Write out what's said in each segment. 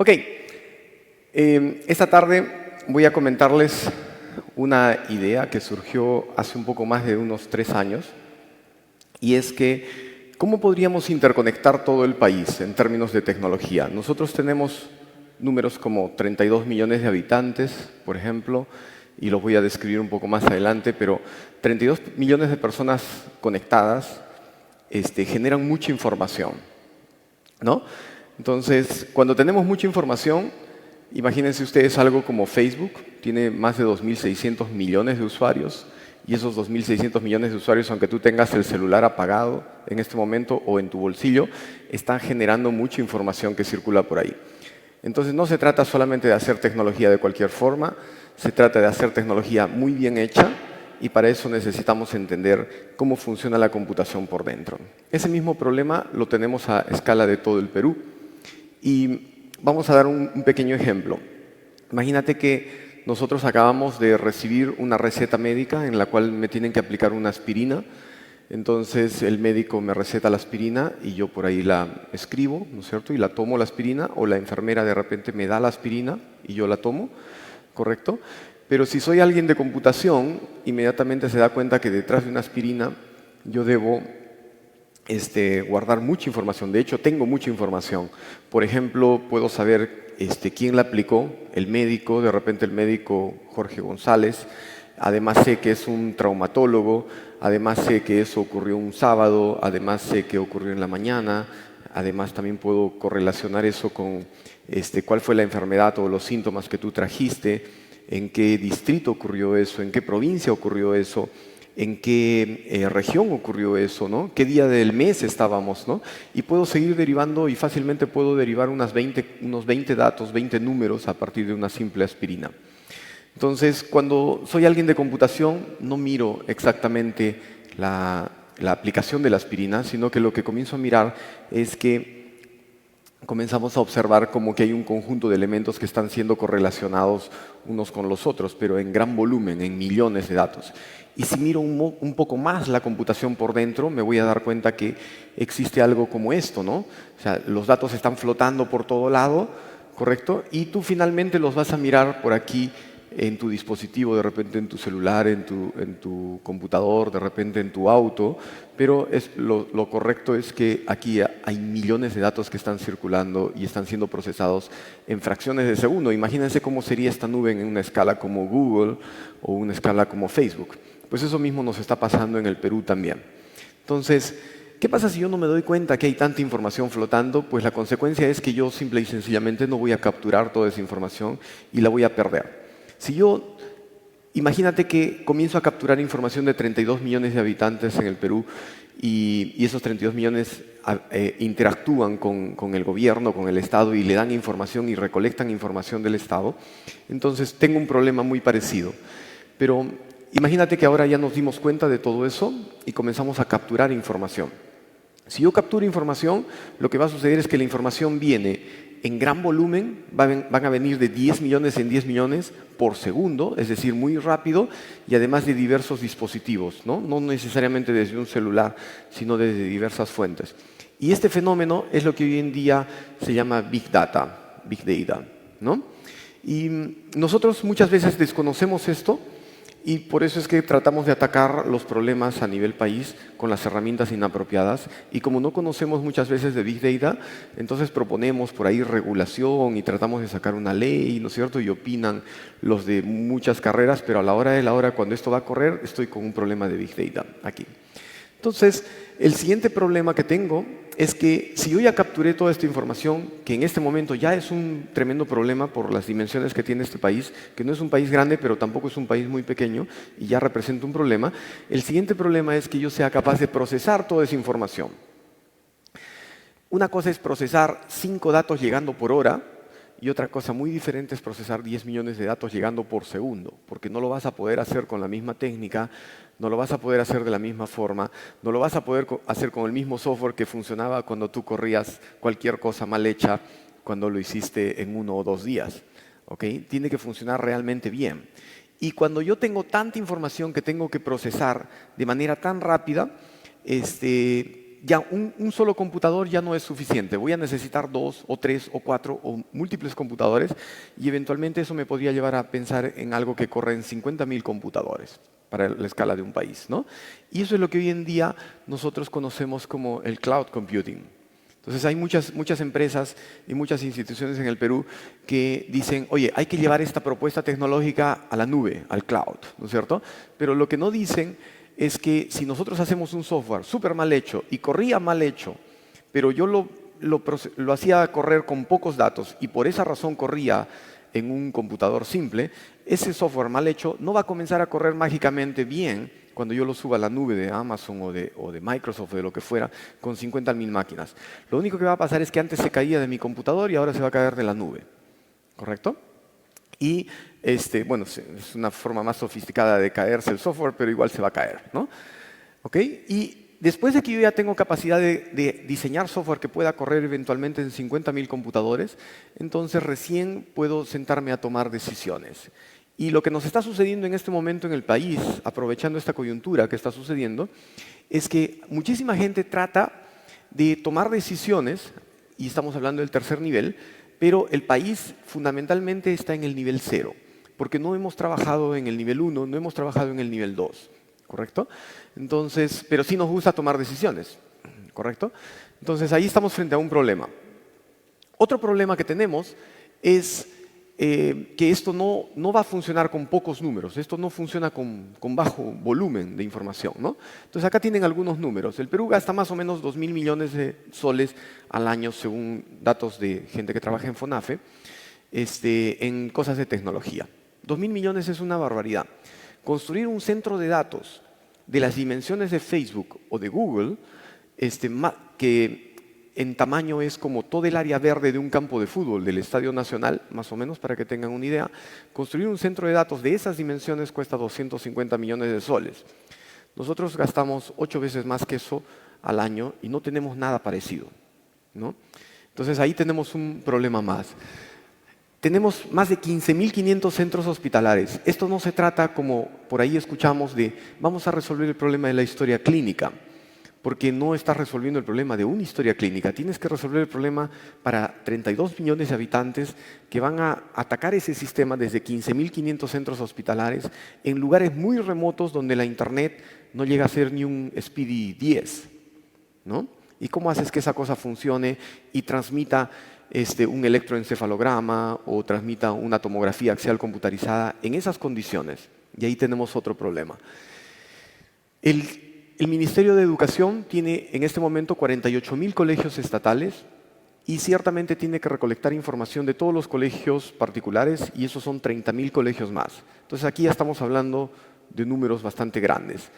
Ok, esta tarde voy a comentarles una idea que surgió hace un poco más de unos 3 años, y es que ¿cómo podríamos interconectar todo el país en términos de tecnología? Nosotros tenemos números como 32 millones de habitantes, por ejemplo, y los voy a describir un poco más adelante, pero 32 millones de personas conectadas generan mucha información, ¿no? Entonces, cuando tenemos mucha información, imagínense ustedes algo como Facebook, tiene más de 2.600 millones de usuarios, y esos 2.600 millones de usuarios, aunque tú tengas el celular apagado en este momento o en tu bolsillo, están generando mucha información que circula por ahí. Entonces, no se trata solamente de hacer tecnología de cualquier forma, se trata de hacer tecnología muy bien hecha, y para eso necesitamos entender cómo funciona la computación por dentro. Ese mismo problema lo tenemos a escala de todo el Perú. Y vamos a dar un pequeño ejemplo. Imagínate que nosotros acabamos de recibir una receta médica en la cual me tienen que aplicar una aspirina. Entonces el médico me receta la aspirina y yo por ahí la escribo, ¿no es cierto? Y la tomo la aspirina, o la enfermera de repente me da la aspirina y yo la tomo, ¿correcto? Pero si soy alguien de computación, inmediatamente se da cuenta que detrás de una aspirina yo debo guardar mucha información. De hecho, tengo mucha información. Por ejemplo, puedo saber quién la aplicó, el médico, de repente el médico Jorge González. Además sé que es un traumatólogo, además sé que eso ocurrió un sábado, además sé que ocurrió en la mañana, además también puedo correlacionar eso con cuál fue la enfermedad o los síntomas que tú trajiste, en qué distrito ocurrió eso, en qué provincia ocurrió eso, en qué región ocurrió eso, ¿no? ¿Qué día del mes estábamos, ¿no? Y puedo seguir derivando, y fácilmente puedo derivar unos 20 datos, 20 números a partir de una simple aspirina. Entonces, cuando soy alguien de computación, no miro exactamente la aplicación de la aspirina, sino que lo que comienzo a mirar es que comenzamos a observar como que hay un conjunto de elementos que están siendo correlacionados unos con los otros, pero en gran volumen, en millones de datos. Y si miro un poco más la computación por dentro, me voy a dar cuenta que existe algo como esto, ¿no? O sea, los datos están flotando por todo lado, ¿correcto? Y tú finalmente los vas a mirar por aquí en tu dispositivo, de repente en tu celular, en tu computador, de repente en tu auto, pero lo correcto es que aquí hay millones de datos que están circulando y están siendo procesados en fracciones de segundo. Imagínense cómo sería esta nube en una escala como Google o una escala como Facebook. Pues eso mismo nos está pasando en el Perú también. Entonces, ¿qué pasa si yo no me doy cuenta que hay tanta información flotando? Pues la consecuencia es que yo simple y sencillamente no voy a capturar toda esa información y la voy a perder. Si yo, imagínate que comienzo a capturar información de 32 millones de habitantes en el Perú y esos 32 millones interactúan con el gobierno, con el Estado, y le dan información y recolectan información del Estado, entonces tengo un problema muy parecido. Pero imagínate que ahora ya nos dimos cuenta de todo eso y comenzamos a capturar información. Si yo capturo información, lo que va a suceder es que la información viene en gran volumen, van a venir de 10 millones en 10 millones por segundo, es decir, muy rápido, y además de diversos dispositivos, ¿no? No necesariamente desde un celular, sino desde diversas fuentes. Y este fenómeno es lo que hoy en día se llama Big Data, ¿no? Y nosotros muchas veces desconocemos esto, y por eso es que tratamos de atacar los problemas a nivel país con las herramientas inapropiadas. Y como no conocemos muchas veces de Big Data, entonces proponemos por ahí regulación y tratamos de sacar una ley, ¿no es cierto? Y opinan los de muchas carreras, pero a la hora de la hora, cuando esto va a correr, estoy con un problema de Big Data aquí. Entonces, el siguiente problema que tengo es que si yo ya capturé toda esta información, que en este momento ya es un tremendo problema por las dimensiones que tiene este país, que no es un país grande, pero tampoco es un país muy pequeño, y ya representa un problema, el siguiente problema es que yo sea capaz de procesar toda esa información. Una cosa es procesar 5 datos llegando por hora, y otra cosa muy diferente es procesar 10 millones de datos llegando por segundo, porque no lo vas a poder hacer con la misma técnica, no lo vas a poder hacer de la misma forma, no lo vas a poder hacer con el mismo software que funcionaba cuando tú corrías cualquier cosa mal hecha cuando lo hiciste en 1 o 2 días. ¿Okay? Tiene que funcionar realmente bien. Y cuando yo tengo tanta información que tengo que procesar de manera tan rápida, ya un solo computador ya no es suficiente. Voy a necesitar 2 o 3 o 4 o múltiples computadores y eventualmente eso me podría llevar a pensar en algo que corre en 50.000 computadores para la escala de un país, ¿no? Y eso es lo que hoy en día nosotros conocemos como el cloud computing. Entonces hay muchas empresas y muchas instituciones en el Perú que dicen, oye, hay que llevar esta propuesta tecnológica a la nube, al cloud, ¿no es cierto? Pero lo que no dicen es que si nosotros hacemos un software súper mal hecho y corría mal hecho, pero yo lo hacía correr con pocos datos y por esa razón corría en un computador simple, ese software mal hecho no va a comenzar a correr mágicamente bien cuando yo lo suba a la nube de Amazon o de Microsoft o de lo que fuera con 50.000 máquinas. Lo único que va a pasar es que antes se caía de mi computador y ahora se va a caer de la nube. ¿Correcto? Y bueno, es una forma más sofisticada de caerse el software, pero igual se va a caer, ¿no? ¿Ok? Y después de que yo ya tengo capacidad de diseñar software que pueda correr eventualmente en 50.000 computadores, entonces recién puedo sentarme a tomar decisiones. Y lo que nos está sucediendo en este momento en el país, aprovechando esta coyuntura que está sucediendo, es que muchísima gente trata de tomar decisiones, y estamos hablando del tercer nivel, pero el país fundamentalmente está en el nivel 0, porque no hemos trabajado en el nivel 1, no hemos trabajado en el nivel 2, ¿correcto? Entonces, pero sí nos gusta tomar decisiones, ¿correcto? Entonces ahí estamos frente a un problema. Otro problema que tenemos es que esto no va a funcionar con pocos números, esto no funciona con bajo volumen de información, ¿no? Entonces acá tienen algunos números. El Perú gasta más o menos 2.000 millones de soles al año, según datos de gente que trabaja en FONAFE, en cosas de tecnología. 2.000 millones es una barbaridad. Construir un centro de datos de las dimensiones de Facebook o de Google, que en tamaño es como todo el área verde de un campo de fútbol del Estadio Nacional, más o menos, para que tengan una idea. Construir un centro de datos de esas dimensiones cuesta 250 millones de soles. Nosotros gastamos 8 veces más que eso al año y no tenemos nada parecido, ¿no? Entonces ahí tenemos un problema más. Tenemos más de 15.500 centros hospitalares. Esto no se trata, como por ahí escuchamos, de vamos a resolver el problema de la historia clínica, porque no estás resolviendo el problema de una historia clínica. Tienes que resolver el problema para 32 millones de habitantes que van a atacar ese sistema desde 15.500 centros hospitalares en lugares muy remotos donde la Internet no llega a ser ni un Speedy 10, ¿no? ¿Y cómo haces que esa cosa funcione y transmita un electroencefalograma o transmita una tomografía axial computarizada en esas condiciones? Y ahí tenemos otro problema. El Ministerio de Educación tiene en este momento 48.000 colegios estatales y ciertamente tiene que recolectar información de todos los colegios particulares y esos son 30.000 colegios más. Entonces aquí ya estamos hablando de números bastante grandes,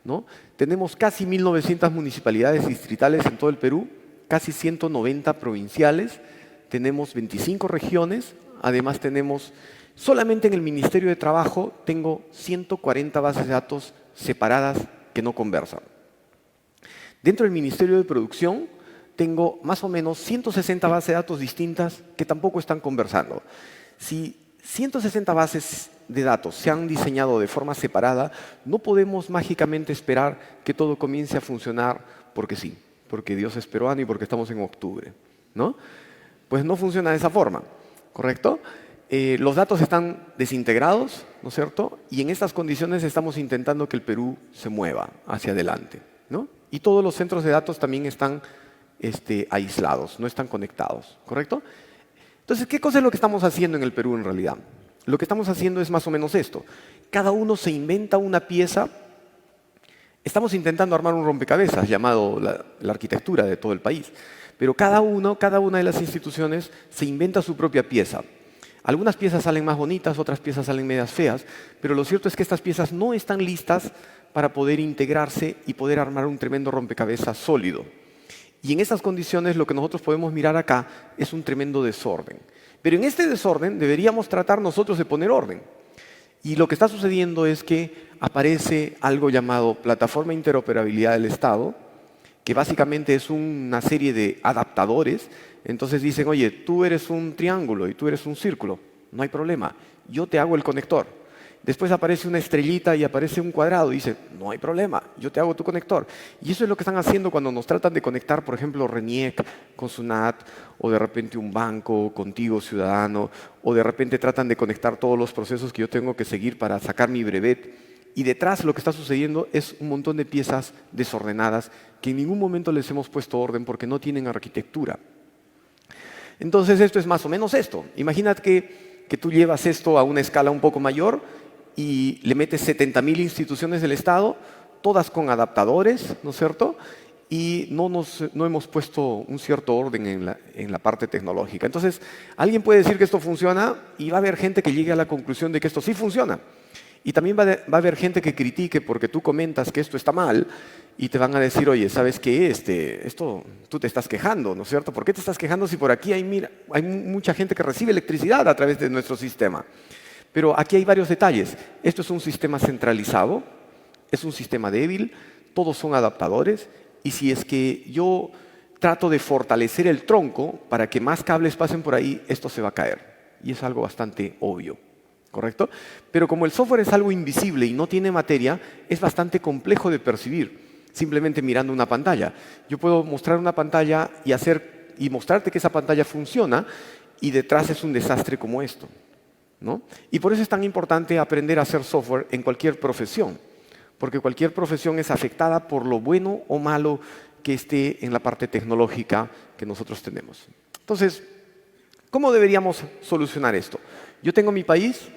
¿no? Tenemos casi 1.900 municipalidades distritales en todo el Perú, casi 190 provinciales, tenemos 25 regiones, además tenemos, solamente en el Ministerio de Trabajo tengo 140 bases de datos separadas que no conversan. Dentro del Ministerio de Producción tengo más o menos 160 bases de datos distintas que tampoco están conversando. Si 160 bases de datos se han diseñado de forma separada, no podemos mágicamente esperar que todo comience a funcionar porque sí, porque Dios es peruano y porque estamos en octubre, ¿no? Pues no funciona de esa forma, ¿correcto? Los datos están desintegrados, ¿no es cierto? Y en estas condiciones estamos intentando que el Perú se mueva hacia adelante, ¿no? Y todos los centros de datos también están aislados, no están conectados, ¿correcto? Entonces, ¿qué cosa es lo que estamos haciendo en el Perú en realidad? Lo que estamos haciendo es más o menos esto. Cada uno se inventa una pieza. Estamos intentando armar un rompecabezas llamado la arquitectura de todo el país. Pero cada una de las instituciones se inventa su propia pieza. Algunas piezas salen más bonitas, otras piezas salen medias feas, pero lo cierto es que estas piezas no están listas para poder integrarse y poder armar un tremendo rompecabezas sólido. Y en estas condiciones lo que nosotros podemos mirar acá es un tremendo desorden. Pero en este desorden deberíamos tratar nosotros de poner orden. Y lo que está sucediendo es que aparece algo llamado Plataforma de Interoperabilidad del Estado, que básicamente es una serie de adaptadores. Entonces dicen, oye, tú eres un triángulo y tú eres un círculo, no hay problema, yo te hago el conector. Después aparece una estrellita y aparece un cuadrado y dice, no hay problema, yo te hago tu conector. Y eso es lo que están haciendo cuando nos tratan de conectar, por ejemplo, RENIEC con SUNAT, o de repente un banco contigo, ciudadano, o de repente tratan de conectar todos los procesos que yo tengo que seguir para sacar mi brevet. Y detrás lo que está sucediendo es un montón de piezas desordenadas que en ningún momento les hemos puesto orden porque no tienen arquitectura. Entonces esto es más o menos esto. Imagínate que tú llevas esto a una escala un poco mayor y le metes 70.000 instituciones del Estado, todas con adaptadores, ¿no es cierto? Y no hemos puesto un cierto orden en la parte tecnológica. Entonces, alguien puede decir que esto funciona y va a haber gente que llegue a la conclusión de que esto sí funciona. Y también va a haber gente que critique porque tú comentas que esto está mal y te van a decir, oye, ¿sabes qué? Esto tú te estás quejando, ¿no es cierto? ¿Por qué te estás quejando si por aquí hay mucha gente que recibe electricidad a través de nuestro sistema? Pero aquí hay varios detalles. Esto es un sistema centralizado, es un sistema débil, todos son adaptadores y si es que yo trato de fortalecer el tronco para que más cables pasen por ahí, esto se va a caer. Y es algo bastante obvio. ¿Correcto? Pero como el software es algo invisible y no tiene materia, es bastante complejo de percibir, simplemente mirando una pantalla. Yo puedo mostrar una pantalla y mostrarte que esa pantalla funciona y detrás es un desastre como esto, ¿no? Y por eso es tan importante aprender a hacer software en cualquier profesión, porque cualquier profesión es afectada por lo bueno o malo que esté en la parte tecnológica que nosotros tenemos. Entonces, ¿cómo deberíamos solucionar esto? Yo tengo mi país.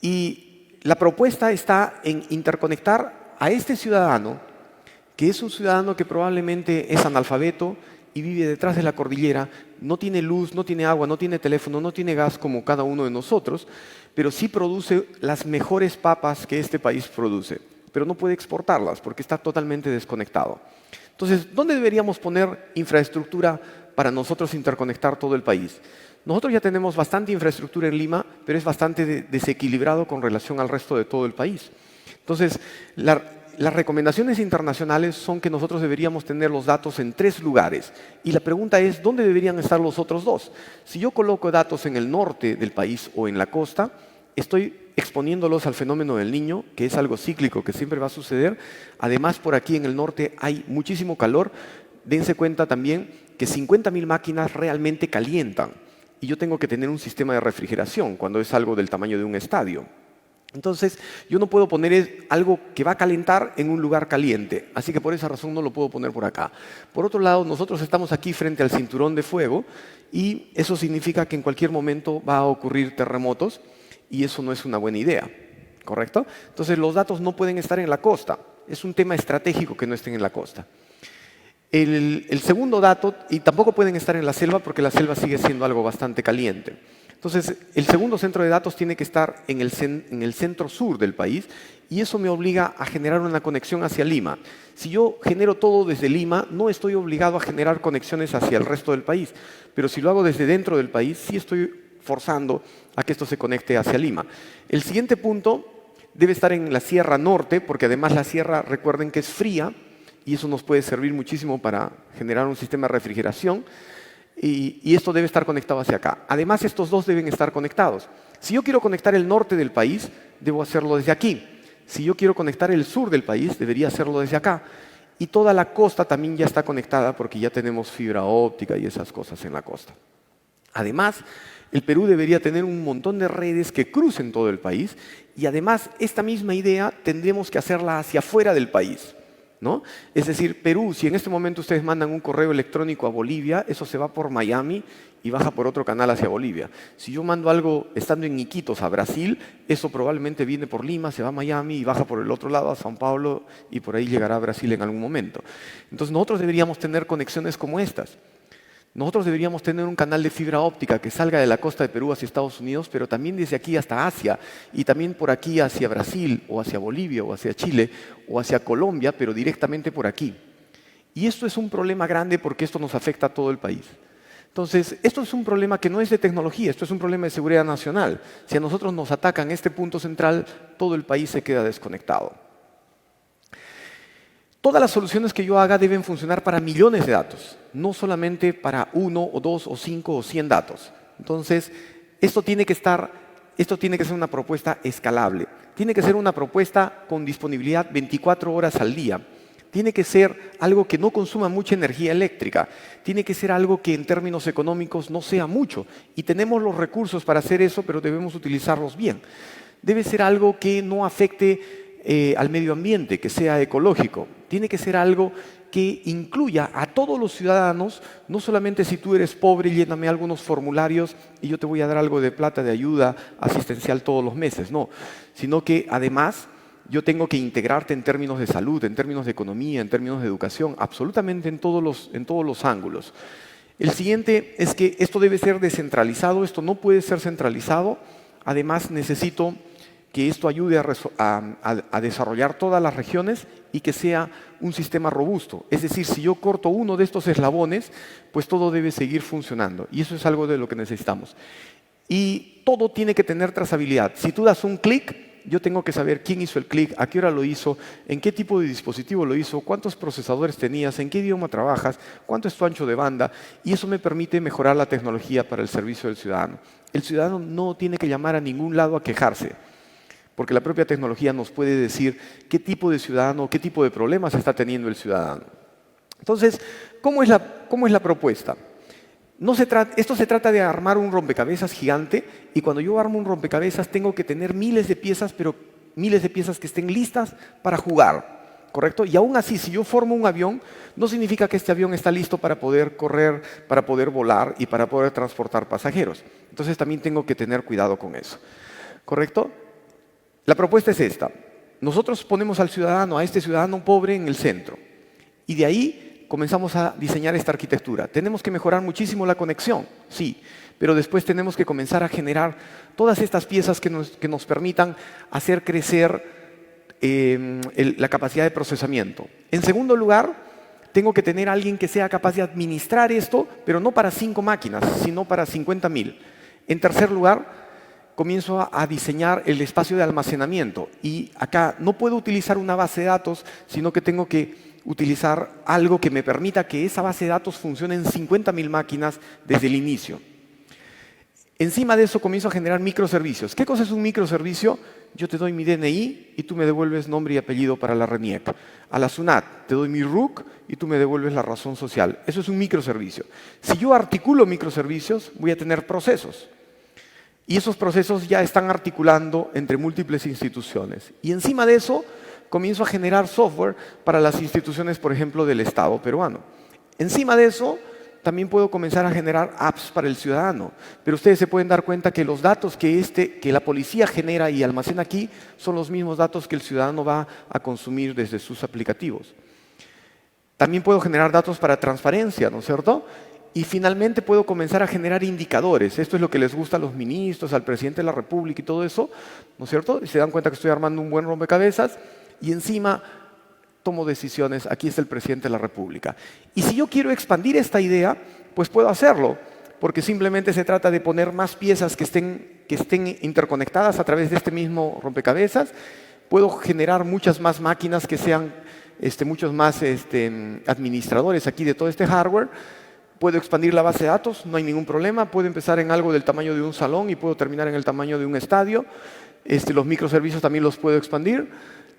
Y la propuesta está en interconectar a este ciudadano, que es un ciudadano que probablemente es analfabeto y vive detrás de la cordillera, no tiene luz, no tiene agua, no tiene teléfono, no tiene gas como cada uno de nosotros, pero sí produce las mejores papas que este país produce, pero no puede exportarlas porque está totalmente desconectado. Entonces, ¿dónde deberíamos poner infraestructura para nosotros interconectar todo el país? Nosotros ya tenemos bastante infraestructura en Lima, pero es bastante desequilibrado con relación al resto de todo el país. Entonces, las recomendaciones internacionales son que nosotros deberíamos tener los datos en 3 lugares. Y la pregunta es, ¿dónde deberían estar los otros 2? Si yo coloco datos en el norte del país o en la costa, estoy exponiéndolos al fenómeno del Niño, que es algo cíclico, que siempre va a suceder. Además, por aquí en el norte hay muchísimo calor. Dense cuenta también que 50.000 máquinas realmente calientan. Y yo tengo que tener un sistema de refrigeración cuando es algo del tamaño de un estadio. Entonces, yo no puedo poner algo que va a calentar en un lugar caliente. Así que por esa razón no lo puedo poner por acá. Por otro lado, nosotros estamos aquí frente al cinturón de fuego y eso significa que en cualquier momento va a ocurrir terremotos y eso no es una buena idea. ¿Correcto? Entonces, los datos no pueden estar en la costa. Es un tema estratégico que no estén en la costa. El segundo dato, y tampoco pueden estar en la selva porque la selva sigue siendo algo bastante caliente. Entonces, el segundo centro de datos tiene que estar en el centro sur del país y eso me obliga a generar una conexión hacia Lima. Si yo genero todo desde Lima, no estoy obligado a generar conexiones hacia el resto del país, pero si lo hago desde dentro del país, sí estoy forzando a que esto se conecte hacia Lima. El siguiente punto debe estar en la Sierra Norte, porque además la sierra, recuerden que es fría, y eso nos puede servir muchísimo para generar un sistema de refrigeración y esto debe estar conectado hacia acá. Además, estos dos deben estar conectados. Si yo quiero conectar el norte del país, debo hacerlo desde aquí. Si yo quiero conectar el sur del país, debería hacerlo desde acá. Y toda la costa también ya está conectada porque ya tenemos fibra óptica y esas cosas en la costa. Además, el Perú debería tener un montón de redes que crucen todo el país y además esta misma idea tendremos que hacerla hacia afuera del país, ¿no? Es decir, Perú, si en este momento ustedes mandan un correo electrónico a Bolivia, eso se va por Miami y baja por otro canal hacia Bolivia. Si yo mando algo estando en Iquitos a Brasil, eso probablemente viene por Lima, se va a Miami y baja por el otro lado a São Paulo y por ahí llegará a Brasil en algún momento. Entonces nosotros deberíamos tener conexiones como estas. Nosotros deberíamos tener un canal de fibra óptica que salga de la costa de Perú hacia Estados Unidos, pero también desde aquí hasta Asia y también por aquí hacia Brasil o hacia Bolivia o hacia Chile o hacia Colombia, pero directamente por aquí. Y esto es un problema grande porque esto nos afecta a todo el país. Entonces, esto es un problema que no es de tecnología, esto es un problema de seguridad nacional. Si a nosotros nos atacan este punto central, todo el país se queda desconectado. Todas las soluciones que yo haga deben funcionar para millones de datos, no solamente para 1 o 2 o 5 o 100 datos. Entonces, esto tiene que estar esto tiene que ser una propuesta escalable. Tiene que ser una propuesta con disponibilidad 24 horas al día. Tiene que ser algo que no consuma mucha energía eléctrica. Tiene que ser algo que en términos económicos no sea mucho. Y tenemos los recursos para hacer eso, pero debemos utilizarlos bien. Debe ser algo que no afecte al medio ambiente, que sea ecológico. Tiene que ser algo que incluya a todos los ciudadanos, no solamente si tú eres pobre, lléname algunos formularios y yo te voy a dar algo de plata de ayuda asistencial todos los meses, no, sino que además yo tengo que integrarte en términos de salud, en términos de economía, en términos de educación, absolutamente en todos los ángulos. El siguiente es que esto debe ser descentralizado, esto no puede ser centralizado, además necesito que esto ayude a desarrollar todas las regiones y que sea un sistema robusto. Es decir, si yo corto uno de estos eslabones, pues todo debe seguir funcionando. Y eso es algo de lo que necesitamos. Y todo tiene que tener trazabilidad. Si tú das un clic, yo tengo que saber quién hizo el clic, a qué hora lo hizo, en qué tipo de dispositivo lo hizo, cuántos procesadores tenías, en qué idioma trabajas, cuánto es tu ancho de banda. Y eso me permite mejorar la tecnología para el servicio del ciudadano. El ciudadano no tiene que llamar a ningún lado a quejarse, porque la propia tecnología nos puede decir qué tipo de ciudadano, qué tipo de problemas está teniendo el ciudadano. Entonces, ¿cómo es la propuesta? Esto se trata de armar un rompecabezas gigante, y cuando yo armo un rompecabezas tengo que tener miles de piezas, pero miles de piezas que estén listas para jugar, ¿correcto? Y aún así, si yo formo un avión, no significa que este avión está listo para poder correr, para poder volar y para poder transportar pasajeros. Entonces también tengo que tener cuidado con eso, ¿correcto? La propuesta es esta. Nosotros ponemos al ciudadano, a este ciudadano pobre, en el centro. Y de ahí comenzamos a diseñar esta arquitectura. Tenemos que mejorar muchísimo la conexión, sí, pero después tenemos que comenzar a generar todas estas piezas que nos permitan hacer crecer la capacidad de procesamiento. En segundo lugar, tengo que tener a alguien que sea capaz de administrar esto, pero no para 5 máquinas, sino para 50.000. En tercer lugar, comienzo a diseñar el espacio de almacenamiento. Y acá no puedo utilizar una base de datos, sino que tengo que utilizar algo que me permita que esa base de datos funcione en 50.000 máquinas desde el inicio. Encima de eso comienzo a generar microservicios. ¿Qué cosa es un microservicio? Yo te doy mi DNI y tú me devuelves nombre y apellido para la RENIEC. A la SUNAT te doy mi RUC y tú me devuelves la razón social. Eso es un microservicio. Si yo articulo microservicios, voy a tener procesos. Y esos procesos ya están articulando entre múltiples instituciones. Y encima de eso, comienzo a generar software para las instituciones, por ejemplo, del Estado peruano. Encima de eso, también puedo comenzar a generar apps para el ciudadano. Pero ustedes se pueden dar cuenta que los datos que la policía genera y almacena aquí son los mismos datos que el ciudadano va a consumir desde sus aplicativos. También puedo generar datos para transparencia, ¿no es cierto? Y finalmente puedo comenzar a generar indicadores. Esto es lo que les gusta a los ministros, al presidente de la República y todo eso, ¿no es cierto? Y se dan cuenta que estoy armando un buen rompecabezas y encima tomo decisiones. Aquí está el presidente de la República. Y si yo quiero expandir esta idea, pues puedo hacerlo, porque simplemente se trata de poner más piezas que estén interconectadas a través de este mismo rompecabezas. Puedo generar muchas más máquinas que sean muchos más administradores aquí de todo este hardware. Puedo expandir la base de datos, no hay ningún problema. Puedo empezar en algo del tamaño de un salón y puedo terminar en el tamaño de un estadio. Los microservicios también los puedo expandir.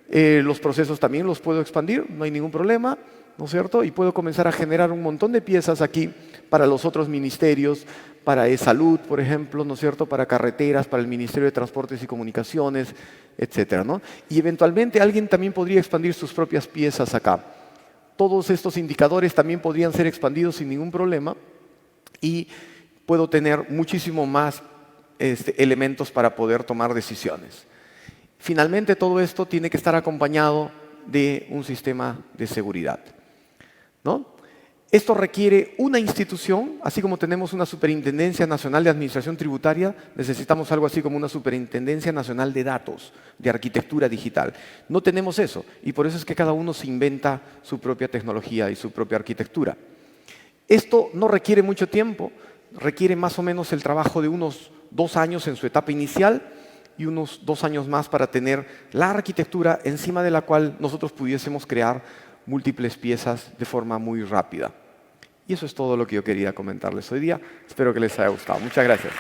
Los procesos también los puedo expandir, no hay ningún problema, ¿no es cierto? Y puedo comenzar a generar un montón de piezas aquí para los otros ministerios, para salud, por ejemplo, ¿no es cierto? Para carreteras, para el Ministerio de Transportes y Comunicaciones, etcétera, ¿no? Y eventualmente alguien también podría expandir sus propias piezas acá. Todos estos indicadores también podrían ser expandidos sin ningún problema y puedo tener muchísimo más elementos para poder tomar decisiones. Finalmente, todo esto tiene que estar acompañado de un sistema de seguridad, ¿no? Esto requiere una institución, así como tenemos una Superintendencia Nacional de Administración Tributaria, necesitamos algo así como una Superintendencia Nacional de Datos, de Arquitectura Digital. No tenemos eso, y por eso es que cada uno se inventa su propia tecnología y su propia arquitectura. Esto no requiere mucho tiempo, requiere más o menos el trabajo de unos 2 años en su etapa inicial y unos 2 años más para tener la arquitectura encima de la cual nosotros pudiésemos crear múltiples piezas de forma muy rápida. Y eso es todo lo que yo quería comentarles hoy día. Espero que les haya gustado. Muchas gracias.